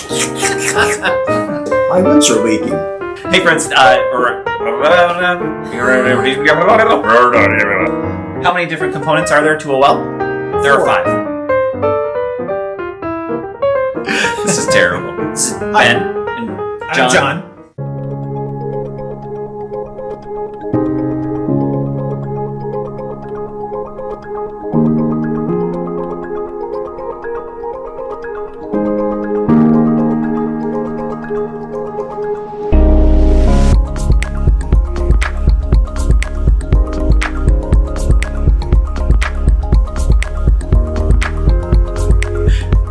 My lips are leaking. Hey friends, how many different components are there to a well? There are 5. This is terrible. This is Ben and John. I'm John.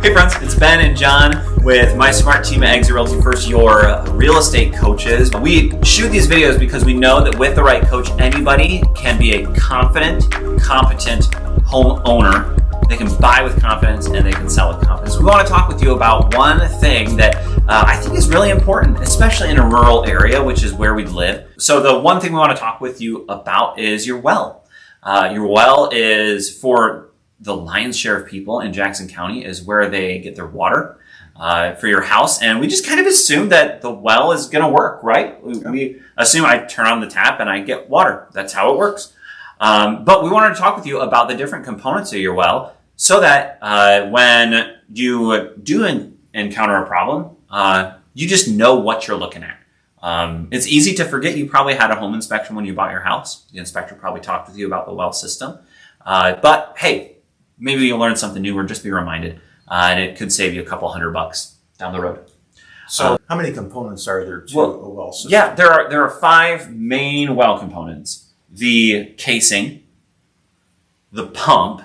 Hey friends, it's Ben and John with my smart team at Exit Realty First, your real estate coaches. We shoot these videos because we know that with the right coach, anybody can be a confident, competent homeowner. They can buy with confidence and they can sell with confidence. We want to talk with you about one thing that I think is really important, especially in a rural area, which is where we live. So the one thing we want to talk with you about is your well. Your well is, for the lion's share of people in Jackson County, is where they get their water for your house. And we just kind of assume that the well is going to work, right? We assume I turn on the tap and I get water. That's how it works. But we wanted to talk with you about the different components of your well so that when you do encounter a problem, you just know what you're looking at. It's easy to forget you probably had a home inspection when you bought your house. The inspector probably talked with you about the well system. But hey, maybe you'll learn something new or just be reminded, and it could save you a couple $100 down the road. So how many components are there to a well system? Yeah, there are 5 main well components: the casing, the pump,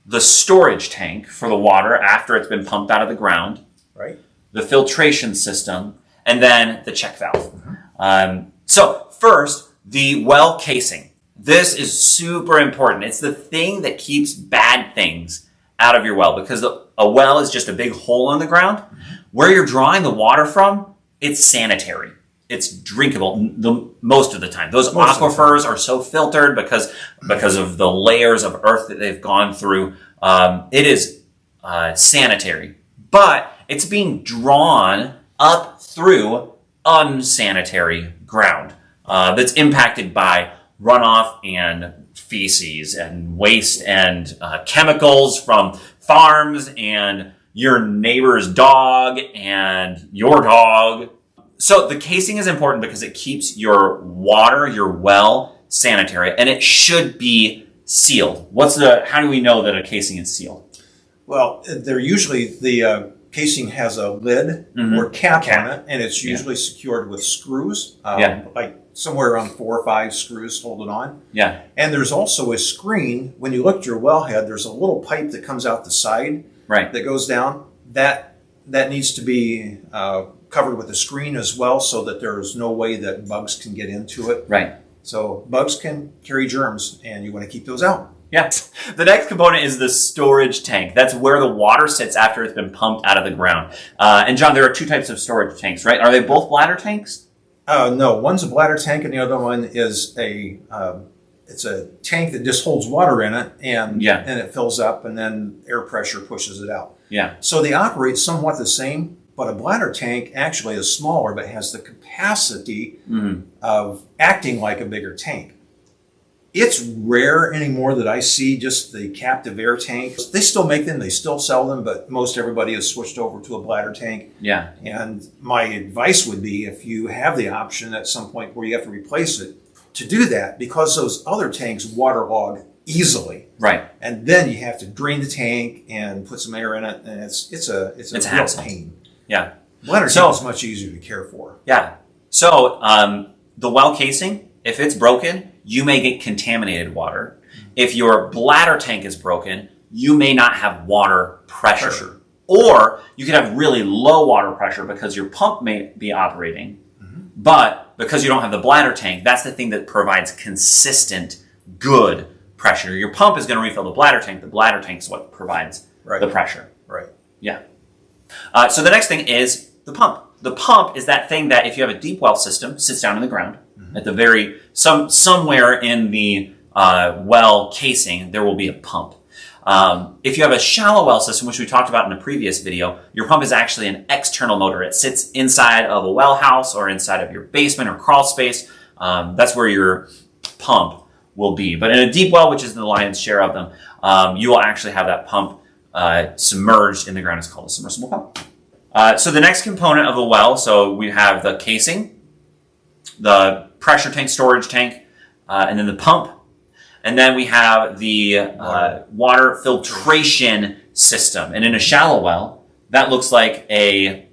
the storage tank for the water after it's been pumped out of the ground, right? The filtration system, and then the check valve. So first, the well casing. This is super important. It's the thing that keeps bad things out of your well, because a well is just a big hole in the ground. Where you're drawing the water from, it's sanitary. It's drinkable most of the time. Those aquifers are so filtered because of the layers of earth that they've gone through. It is sanitary, but it's being drawn up through unsanitary ground that's impacted by runoff and feces and waste and chemicals from farms and your neighbor's dog and your dog. So the casing is important because it keeps your water, your well, sanitary, and it should be sealed. How do we know that a casing is sealed? Well, they're usually, the casing has a lid or cap on it, and it's usually secured with screws, like somewhere around 4 or 5 screws hold it on. Yeah. And there's also a screen. When you look at your wellhead, there's a little pipe that comes out the side that goes down. That needs to be covered with a screen as well, so that there's no way that bugs can get into it. Right. So bugs can carry germs, and you want to keep those out. Yeah. The next component is the storage tank. That's where the water sits after it's been pumped out of the ground. And John, there are 2 types of storage tanks, right? Are they both bladder tanks? No, one's a bladder tank, and the other one is it's a tank that just holds water in it, and it fills up, and then air pressure pushes it out. Yeah. So they operate somewhat the same, but a bladder tank actually is smaller, but has the capacity of acting like a bigger tank. It's rare anymore that I see just the captive air tank. They still make them, they still sell them, but most everybody has switched over to a bladder tank. Yeah. And my advice would be, if you have the option at some point where you have to replace it, to do that, because those other tanks waterlog easily. Right. And then you have to drain the tank and put some air in it, and it's a real pain. Yeah. Bladder tank is much easier to care for. Yeah. So the well casing, if it's broken, you may get contaminated water. If your bladder tank is broken, you may not have water pressure. Or you could have really low water pressure because your pump may be operating, but because you don't have the bladder tank, that's the thing that provides consistent, good pressure. Your pump is going to refill the bladder tank. The bladder tank is what provides the pressure. Right. Yeah. So the next thing is the pump. The pump is that thing that, if you have a deep well system, sits down in the ground. At the somewhere in the well casing, there will be a pump. If you have a shallow well system, which we talked about in a previous video, your pump is actually an external motor. It sits inside of a well house or inside of your basement or crawl space. That's where your pump will be. But in a deep well, which is the lion's share of them, you will actually have that pump submerged in the ground. It's called a submersible pump. So the next component of the well, so we have the casing, the pressure tank, storage tank, and then the pump. And then we have the water filtration system. And in a shallow well, that looks like a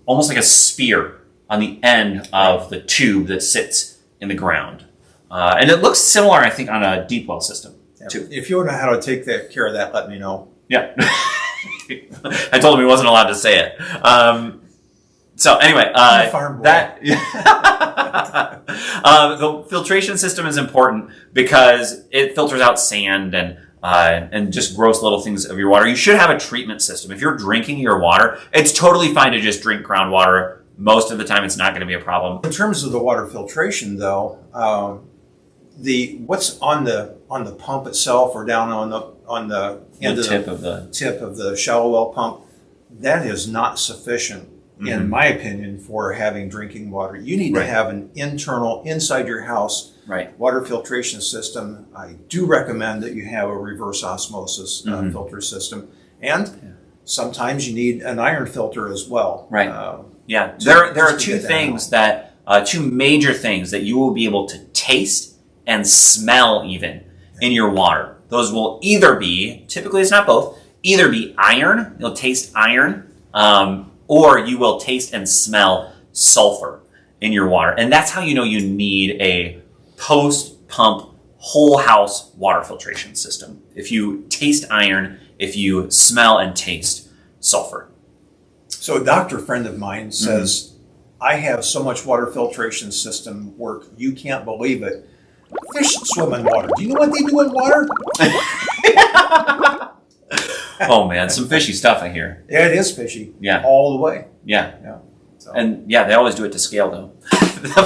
almost like a spear on the end of the tube that sits in the ground. And it looks similar, I think, on a deep well system, too. If you know how to take care of that, let me know. Yeah. I told him he wasn't allowed to say it. So anyway, the filtration system is important because it filters out sand and just gross little things of your water. You should have a treatment system. If you're drinking your water, it's totally fine to just drink groundwater. Most of the time, it's not going to be a problem. In terms of the water filtration, though, what's on the pump itself or down on the end tip of the shallow well pump, that is not sufficient, in my opinion, for having drinking water. You need to have an internal, inside your house, water filtration system. I do recommend that you have a reverse osmosis filter system, and sometimes you need an iron filter as well. Yeah, there are two major things that you will be able to taste and smell even in your water. Those will either be, typically it's not both, either be iron, you'll taste iron, or you will taste and smell sulfur in your water. And that's how you know you need a post-pump whole house water filtration system. If you taste iron, if you smell and taste sulfur. So a doctor friend of mine says, I have so much water filtration system work, you can't believe it. Fish swim in water. Do you know what they do in water? Oh man, some fishy stuff I hear. Yeah, it is fishy. Yeah. All the way. Yeah. So. And yeah, they always do it to scale though. The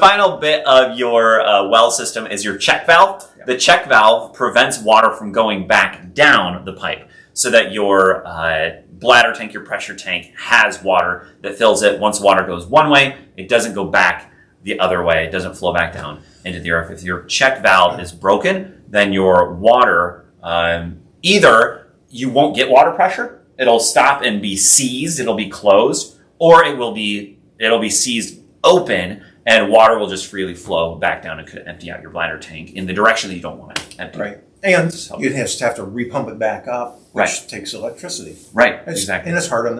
final bit of your well system is your check valve. Yeah. The check valve prevents water from going back down the pipe so that your bladder tank, your pressure tank has water that fills it. Once water goes one way, it doesn't go back the other way. It doesn't flow back down into the earth. If your check valve is broken, then your water, either you won't get water pressure, it'll stop and be seized, it'll be closed, or it'll be seized open and water will just freely flow back down and could empty out your bladder tank in the direction that you don't want to empty. Right. And you'd have to repump it back up, which takes electricity. Exactly. And it's hard on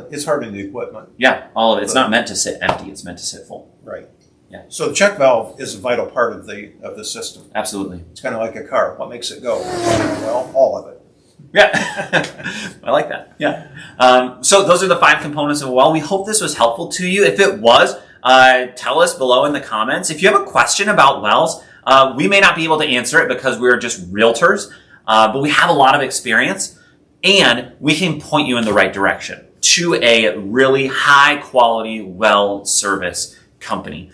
the equipment. Yeah, all of it. It's not meant to sit empty, it's meant to sit full. Right. Yeah. So the check valve is a vital part of the system. Absolutely. It's kind of like a car. What makes it go? Well, all of it. Yeah, I like that. Yeah. So those are the 5 components of a well. We hope this was helpful to you. If it was, tell us below in the comments. If you have a question about wells, we may not be able to answer it because we're just realtors, but we have a lot of experience and we can point you in the right direction to a really high quality well service company.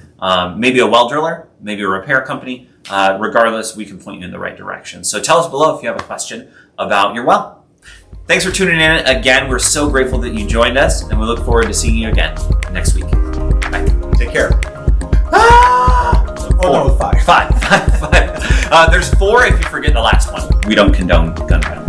Maybe a well driller, maybe a repair company. Regardless, we can point you in the right direction. So tell us below if you have a question about your well. Thanks for tuning in again. We're so grateful that you joined us, and we look forward to seeing you again next week. Bye. Take care. Oh, no, 5. 5. There's 4 if you forget the last one. We don't condone gun violence.